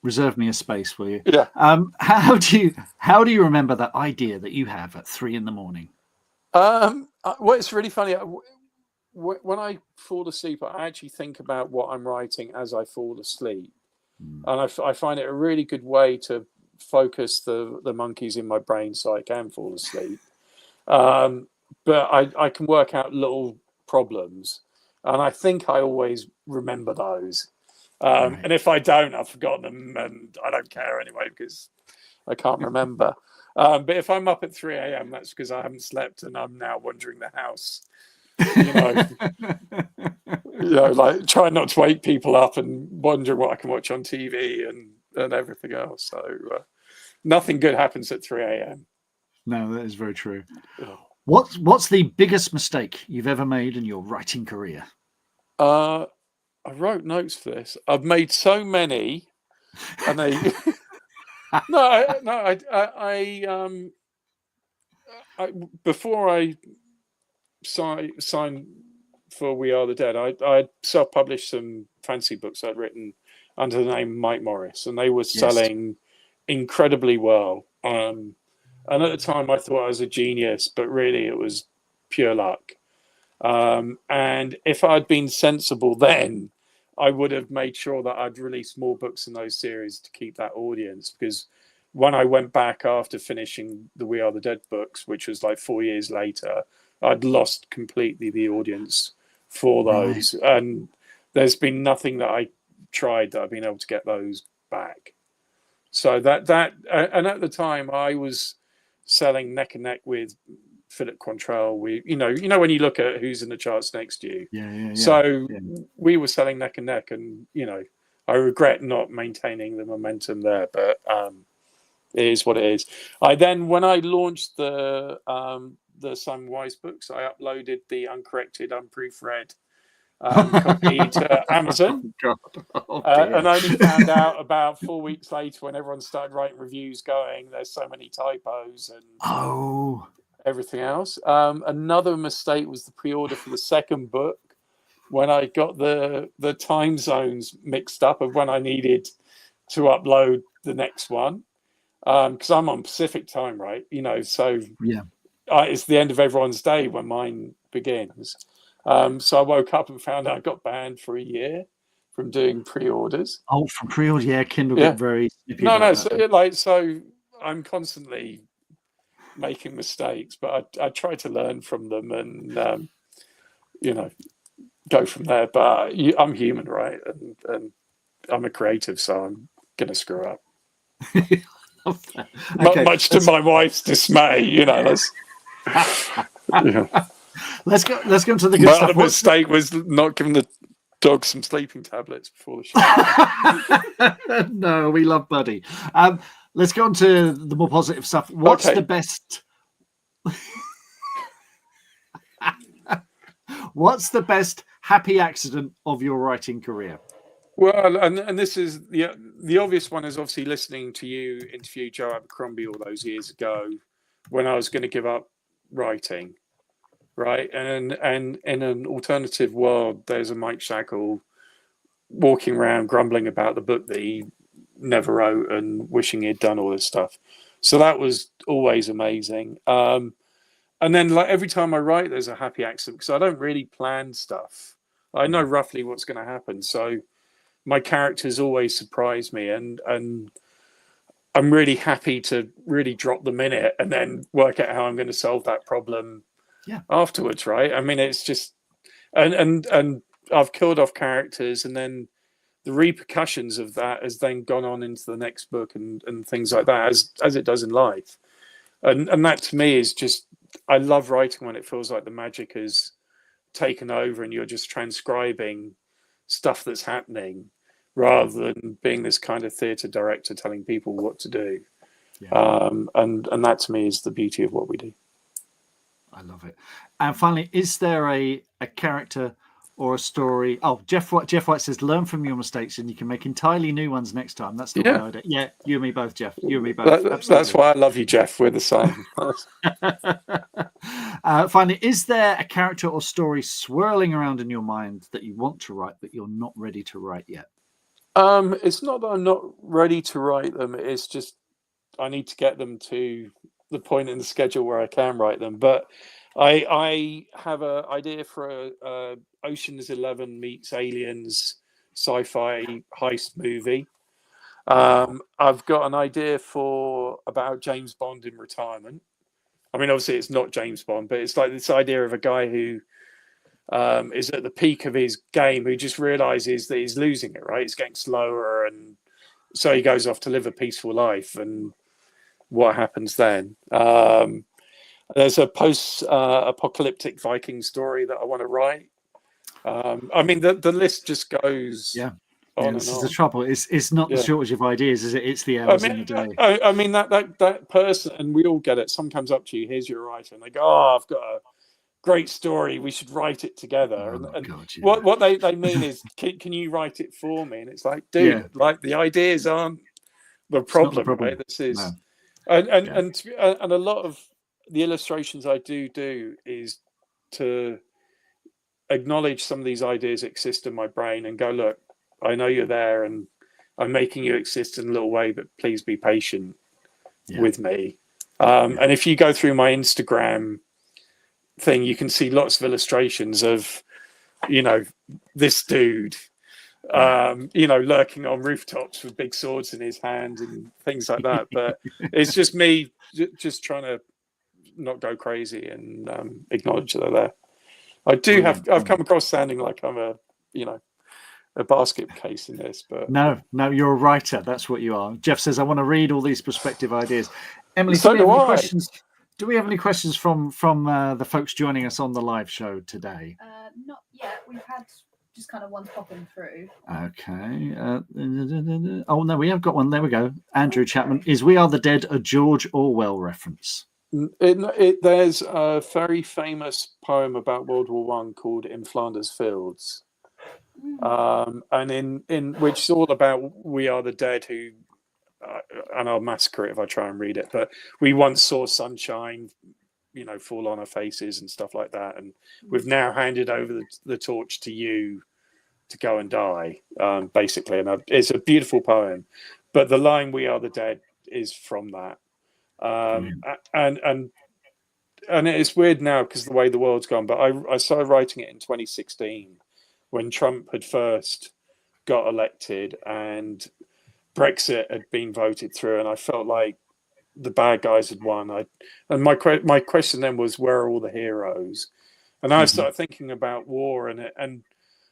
reserve me a space, will you? Yeah. How do you remember that idea that you have at 3 a.m? Well, it's really funny. When I fall asleep, I actually think about what I'm writing as I fall asleep, and I find it a really good way to focus the monkeys in my brain so I can fall asleep. But I can work out little problems, and I think I always remember those. And if I don't, I've forgotten them, and I don't care anyway because I can't remember. But if I'm up at 3 a.m, that's because I haven't slept and I'm now wandering the house You know, like trying not to wake people up and wondering what I can watch on TV and everything else. So nothing good happens at 3 a.m. No, that is very true. Oh. What's the biggest mistake you've ever made in your writing career? I wrote notes for this. I've made so many, and they before I signed for We Are the Dead, I self-published some fancy books I'd written under the name Mike Morris, and they were selling incredibly well. And at the time, I thought I was a genius, but really it was pure luck. And if I'd been sensible then, I would have made sure that I'd release more books in those series to keep that audience. Because when I went back after finishing the We Are the Dead books, which was like 4 years later, I'd lost completely the audience for those. Right. And there's been nothing that I tried that I've been able to get those back. So and at the time I was selling neck and neck with Philip Quantrell. You know when you look at who's in the charts next to you. Yeah. So we were selling neck and neck, and I regret not maintaining the momentum there, but it is what it is. When I launched the Simon Wise books, I uploaded the uncorrected, unproofread copy to Amazon, and only found out about 4 weeks later when everyone started writing reviews going, there's so many typos and everything else. Another mistake was the pre-order for the second book, when I got the time zones mixed up of when I needed to upload the next one, because I'm on Pacific time, right? So it's the end of everyone's day when mine begins. So I woke up and found out I got banned for a year from doing pre-orders. Oh, from pre-orders, yeah. Kindle get very snippy. So I'm constantly making mistakes, but I try to learn from them and go from there. But I'm human, right? And I'm a creative, so I'm gonna screw up. Much to my wife's dismay, Let's go into the good stuff. My other mistake was not giving the dog some sleeping tablets before the show. No, we love Buddy. Let's go on to the more positive stuff. What's the best? What's the best happy accident of your writing career? Well, and this is the obvious one is obviously listening to you interview Joe Abercrombie all those years ago when I was going to give up writing, right? And in an alternative world, there's a Mike Shackle walking around grumbling about the book that he never wrote and wishing he'd done all this stuff. So that was always amazing. And then every time I write, there's a happy accident because I don't really plan stuff. I know roughly what's going to happen. So my characters always surprise me, and I'm really happy to really drop them in it and then work out how I'm going to solve that problem afterwards, right? I mean, it's just and I've killed off characters, and then the repercussions of that has then gone on into the next book and things like that, as it does in life. And that to me is just, I love writing when it feels like the magic has taken over and you're just transcribing stuff that's happening rather than being this kind of theatre director telling people what to do. And that to me is the beauty of what we do. I love it. And finally, is there a character or a story? Oh, Jeff White says, learn from your mistakes and you can make entirely new ones next time. That's the way I do. Yeah, you and me both, Jeff. You and me both. That's why I love you, Jeff. We're the same. Finally, is there a character or story swirling around in your mind that you want to write but you're not ready to write yet? It's not that I'm not ready to write them. It's just I need to get them to the point in the schedule where I can write them. But I have an idea for a Ocean's 11 meets Aliens sci-fi heist movie. I've got an idea about James Bond in retirement. I mean, obviously it's not James Bond, but it's like this idea of a guy who is at the peak of his game, who just realizes that he's losing it, right? It's getting slower, and so he goes off to live a peaceful life, and what happens then? There's a post-apocalyptic Viking story that I want to write. I mean, the list just goes on this and is on. the trouble. It's not the shortage of ideas, is it? It's the I hours mean, in the day. I mean that person, and we all get it. Someone comes up to you, here's your writer, and they go, "Oh, I've got a great story. We should write it together." And God, what they mean is, can you write it for me? And it's like, dude, like the ideas aren't the problem, right? This is, and a lot of the illustrations I do is to acknowledge some of these ideas exist in my brain and go, look, I know you're there, and I'm making you exist in a little way, but please be patient with me. And if you go through my Instagram thing, you can see lots of illustrations of, you know, this dude, you know, lurking on rooftops with big swords in his hand and things like that. But it's just me just trying to not go crazy and acknowledge that they're there. I've come across sounding like I'm a, you know, a basket case in this, but no, you're a writer. That's what you are. Jeff says, I want to read all these perspective ideas. Emily, so do we have do any I. questions? Do we have any questions from the folks joining us on the live show today? Not yet. We've had just kind of ones popping through. Okay. Oh no, we have got one. There we go. Andrew Chapman, is We Are the Dead a George Orwell reference? There's a very famous poem about World War One called "In Flanders Fields," and in which is all about we are the dead who, and I'll massacre it if I try and read it, but we once saw sunshine, you know, fall on our faces and stuff like that, and we've now handed over the torch to you to go and die, basically. And it's a beautiful poem, but the line "We are the dead" is from that. And it's weird now because the way the world's gone, but I started writing it in 2016 when Trump had first got elected and Brexit had been voted through, and I felt like the bad guys had won. And my question then was, where are all the heroes? And I started thinking about war, and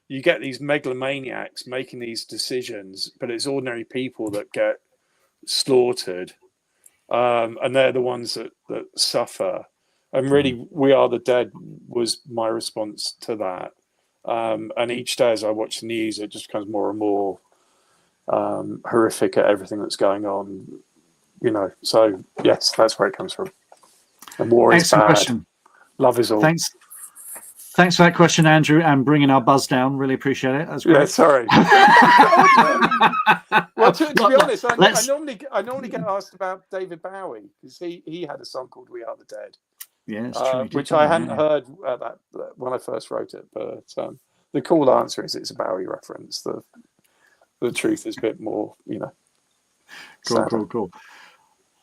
you get these megalomaniacs making these decisions, but it's ordinary people that get slaughtered. And they're the ones that suffer. And really, We Are the Dead was my response to that. And each day as I watch the news, it just becomes more and more horrific at everything that's going on. You know, so yes, that's where it comes from. And war is bad. Question. Love is all. Thanks for that question, Andrew, and bringing our buzz down. Really appreciate it. That's great. Yeah, sorry. Well, to be honest, I normally get asked about David Bowie because he had a song called "We Are the Dead." Yeah, it's true. Which I hadn't heard that when I first wrote it, but the cool answer is it's a Bowie reference. The truth is a bit more, you know. Cool.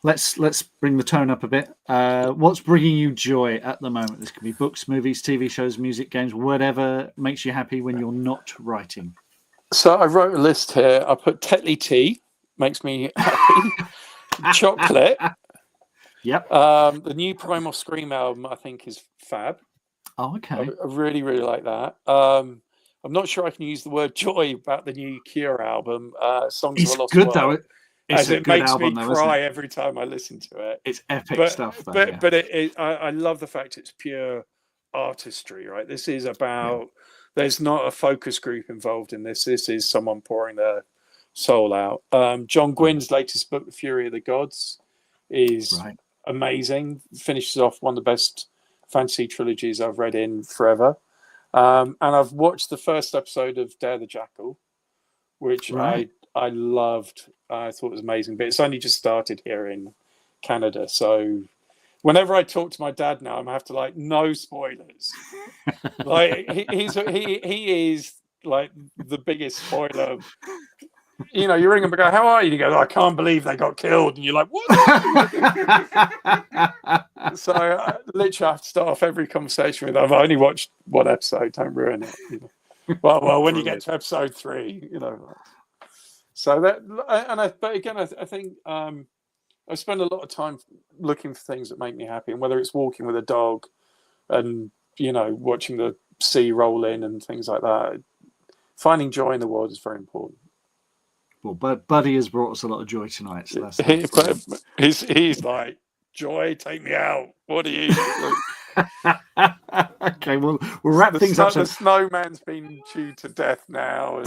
Let's bring the tone up a bit. What's bringing you joy at the moment? This could be books, movies, TV shows, music, games, whatever makes you happy when you're not writing. So I wrote a list here. I put Tetley tea, makes me happy. Chocolate. Yep. The new Primal Scream album, I think, is fab. Oh, okay. I really, really like that. I'm not sure I can use the word joy about the new Cure album. Songs of a Lost World. Though. As it makes me cry every time I listen to it. It's epic stuff. Though, but I love the fact it's pure artistry, right? This is about, there's not a focus group involved in this. This is someone pouring their soul out. John Gwynn's latest book, The Fury of the Gods, is amazing. Finishes off one of the best fantasy trilogies I've read in forever. And I've watched the first episode of Dare the Jackal, which I loved. I thought it was amazing, but it's only just started here in Canada. So whenever I talk to my dad now, I'm have to like, no spoilers. Like he is like the biggest spoiler. You know, you ring him and go, "How are you?" And he goes, "I can't believe they got killed." And you're like, "What?" So I literally have to start off every conversation with, "I've only watched one episode. Don't ruin it." You know? Well, when you get to episode 3, you know. So that, but again, I think I spend a lot of time looking for things that make me happy, and whether it's walking with a dog, and you know, watching the sea roll in and things like that. Finding joy in the world is very important. Well, Buddy has brought us a lot of joy tonight, so that's he's like Joy, take me out. What are you? Okay, we'll wrap things up. The snowman's been chewed to death now.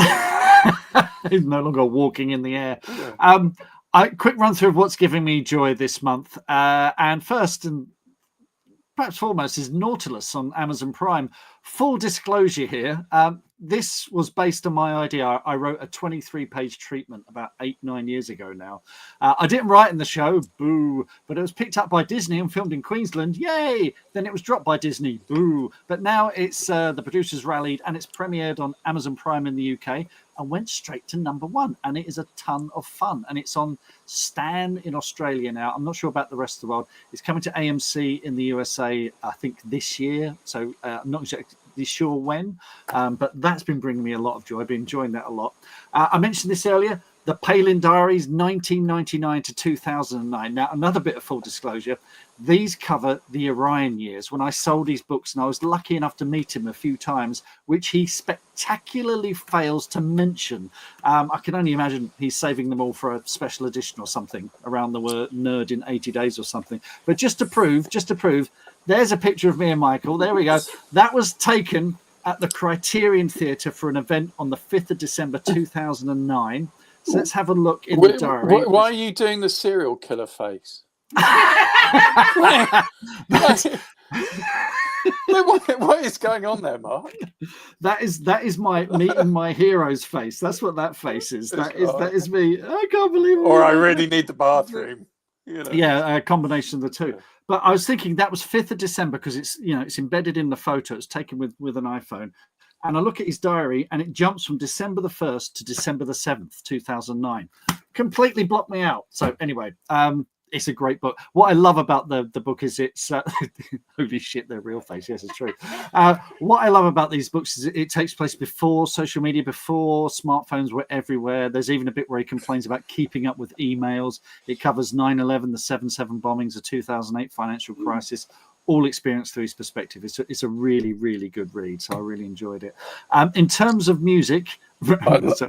He's no longer walking in the air. Yeah. Quick run through of what's giving me joy this month. And first, and perhaps foremost, is Nautilus on Amazon Prime. Full disclosure here. This was based on my idea. I wrote a 23-page treatment about 8-9 years ago now. I didn't write in the show, boo, but it was picked up by Disney and filmed in Queensland, yay! Then it was dropped by Disney, boo. But now it's the producers rallied and it's premiered on Amazon Prime in the UK and went straight to #1. And it is a ton of fun. And it's on Stan in Australia now. I'm not sure about the rest of the world. It's coming to AMC in the USA, I think, this year. So I'm not exactly sure when, but that's been bringing me a lot of joy. I've been enjoying that a lot. I mentioned this earlier, the Palin Diaries, 1999 to 2009. Now, another bit of full disclosure, these cover the Orion years when I sold these books, and I was lucky enough to meet him a few times, which he spectacularly fails to mention. I can only imagine he's saving them all for a special edition or something around the word Nerd in 80 Days or something. But just to prove, there's a picture of me and Michael. There we go. That was taken at the Criterion Theatre for an event on the 5th of December 2009. So let's have a look in the diary. Why are you doing the serial killer face? What is going on there, Mark? That is my meeting my hero's face. That's what that face is. That is me. I can't believe it. Or I really need the bathroom. You know. Yeah, a combination of the two. Yeah. But I was thinking that was 5th of December because it's embedded in the photo. It's taken with an iPhone. And I look at his diary and it jumps from December the 1st to December the 7th, 2009. Completely blocked me out. So anyway, it's a great book. What I love about the book is it's holy shit, their real face. Yes, it's true. What I love about these books is it takes place before social media, before smartphones were everywhere. There's even a bit where he complains about keeping up with emails. It covers 9/11, the 7/7 bombings, the 2008 financial crisis, all experienced through his perspective. It's a really, really good read. So I really enjoyed it. In terms of music,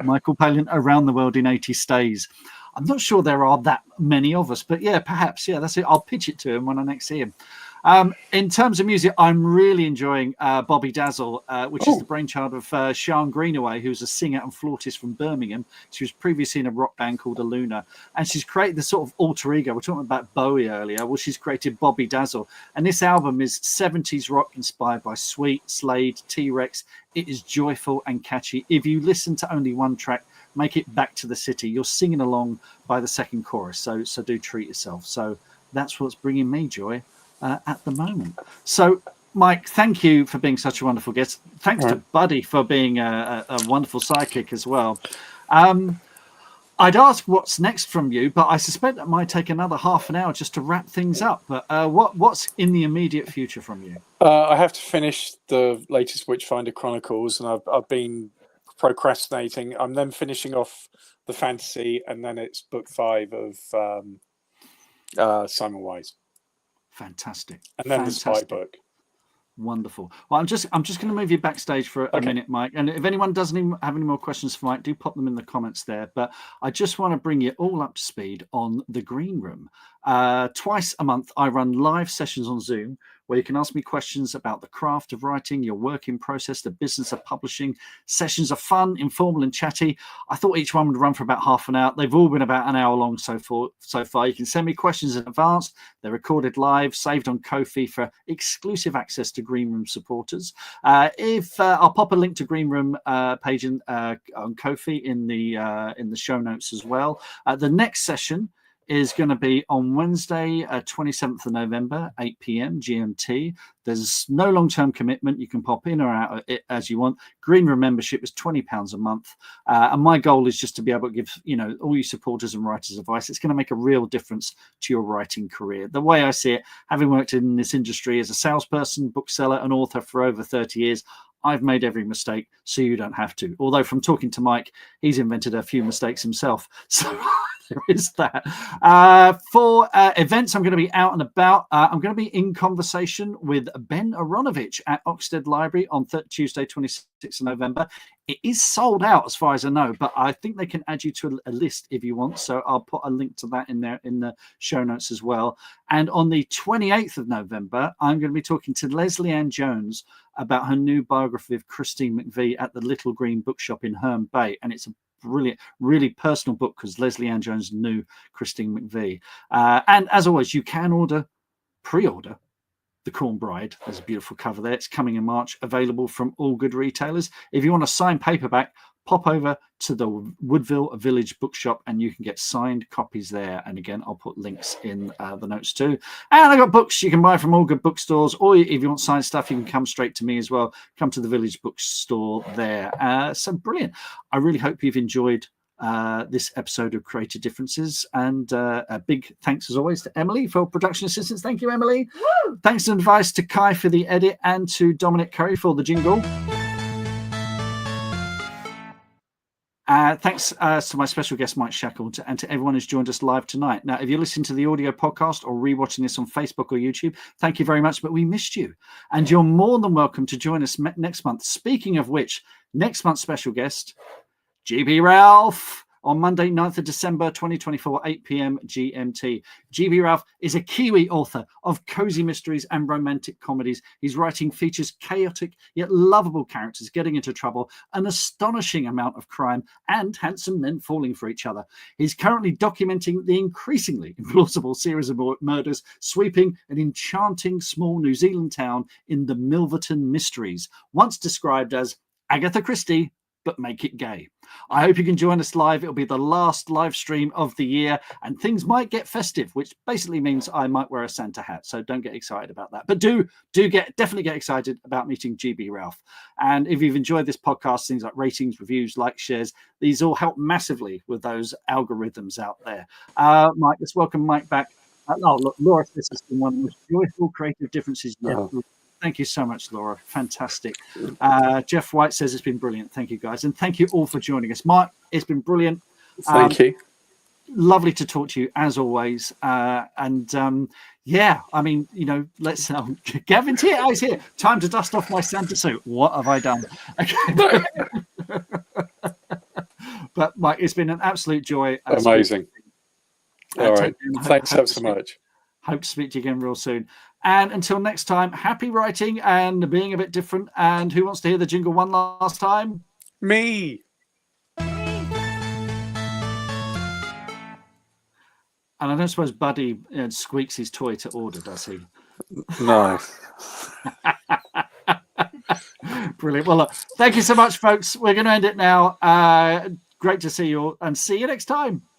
Michael Palin, Around the World in 80 Stays. I'm not sure there are that many of us, but yeah, perhaps. Yeah, that's it. I'll pitch it to him when I next see him. In terms of music, I'm really enjoying Bobby Dazzle, which is the brainchild of Sian Greenaway, who's a singer and flautist from Birmingham. She was previously in a rock band called Aluna, and she's created this sort of alter ego. We're talking about Bowie earlier. Well, she's created Bobby Dazzle, and this album is 70s rock inspired by Sweet, Slade, T-Rex. It is joyful and catchy. If you listen to only one track, make it Back to the City. You're singing along by the second chorus, so do treat yourself. So that's what's bringing me joy at the moment. So, Mike, thank you for being such a wonderful guest. Thanks to Buddy for being a wonderful sidekick as well. I'd ask what's next from you, but I suspect that might take another half an hour just to wrap things up. But what's in the immediate future from you? I have to finish the latest Witchfinder Chronicles, and I've been procrastinating. I'm then finishing off the fantasy, and then it's book 5 of Simon Wise. Fantastic. And then the spy book. Wonderful. Well, I'm just going to move you backstage for a minute, Mike. And if anyone doesn't have any more questions for Mike, do pop them in the comments there. But I just want to bring you all up to speed on the Green Room. Twice a month, I run live sessions on Zoom where you can ask me questions about the craft of writing, your working process, the business of publishing. Sessions are fun, informal and chatty. I thought each one would run for about half an hour. They've all been about an hour long so far. You can send me questions in advance. They're recorded live, saved on Ko-fi for exclusive access to Green Room supporters. I'll pop a link to Green Room page on Ko-fi in the show notes as well. The next session is going to be on Wednesday, 27th of November, 8 p.m. GMT. There's no long-term commitment. You can pop in or out of it as you want. Green Room membership is £20 a month. And my goal is just to be able to give, all you supporters and writers advice. It's going to make a real difference to your writing career. The way I see it, having worked in this industry as a salesperson, bookseller and author for over 30 years, I've made every mistake, so you don't have to. Although from talking to Mike, he's invented a few mistakes himself. So there is that. For events, I'm going to be out and about. I'm going to be in conversation with Ben Aronovich at Oxted Library on Tuesday, 26th of November. It is sold out as far as I know, but I think they can add you to a list if you want. So I'll put a link to that in there in the show notes as well. And on the 28th of November, I'm going to be talking to Leslie Ann Jones about her new biography of Christine McVie at the Little Green Bookshop in Herne Bay. And it's a brilliant, really personal book because Leslie Ann Jones knew Christine McVie. And as always, you can pre-order The Corn Bride. There's a beautiful cover there. It's coming in March, available from all good retailers. If you want a signed paperback, pop over to the Woodville Village Bookshop and you can get signed copies there. And again, I'll put links in the notes too. And I got books you can buy from all good bookstores, or if you want signed stuff, you can come straight to me as well. Come to the Village Bookstore there. So brilliant. I really hope you've enjoyed this episode of Creative Differences, and a big thanks as always to Emily for production assistance. Thank you, Emily. Woo! Thanks and advice to Kai for the edit and to Dominic Curry for the jingle. Thanks to my special guest, Mike Shackle, and to everyone who's joined us live tonight. Now, if you're listening to the audio podcast or rewatching this on Facebook or YouTube, thank you very much, but we missed you. And you're more than welcome to join us next month. Speaking of which, next month's special guest, GB Ralph, on Monday, 9th of December, 2024, 8 p.m. GMT. GB Ralph is a Kiwi author of cozy mysteries and romantic comedies. His writing features chaotic yet lovable characters getting into trouble, an astonishing amount of crime, and handsome men falling for each other. He's currently documenting the increasingly implausible series of murders sweeping an enchanting small New Zealand town in the Milverton Mysteries, once described as Agatha Christie, but make it gay. I hope you can join us live. It'll be the last live stream of the year, and things might get festive, which basically means I might wear a Santa hat. So don't get excited about that. But definitely get excited about meeting GB Ralph. And if you've enjoyed this podcast, things like ratings, reviews, likes, shares, these all help massively with those algorithms out there. Mike, let's welcome Mike back. Look, Laura, this has been one of the most joyful Creative Differences yet. Thank you so much, Laura. Fantastic. Jeff White says it's been brilliant. Thank you, guys. And thank you all for joining us. Mark, it's been brilliant. Thank you. Lovely to talk to you, as always. Yeah, I mean, let's... Gavin's here. He's here. Time to dust off my Santa suit. What have I done? Okay. But, Mike, it's been an absolute joy. Amazing. All right. Thanks so much. Hope to speak to you again real soon. And until next time, happy writing and being a bit different. And who wants to hear the jingle one last time? Me. And I don't suppose Buddy squeaks his toy to order, does he? No. Brilliant. Well, look, thank you so much, folks. We're going to end it now. Great to see you all, and see you next time. Bye.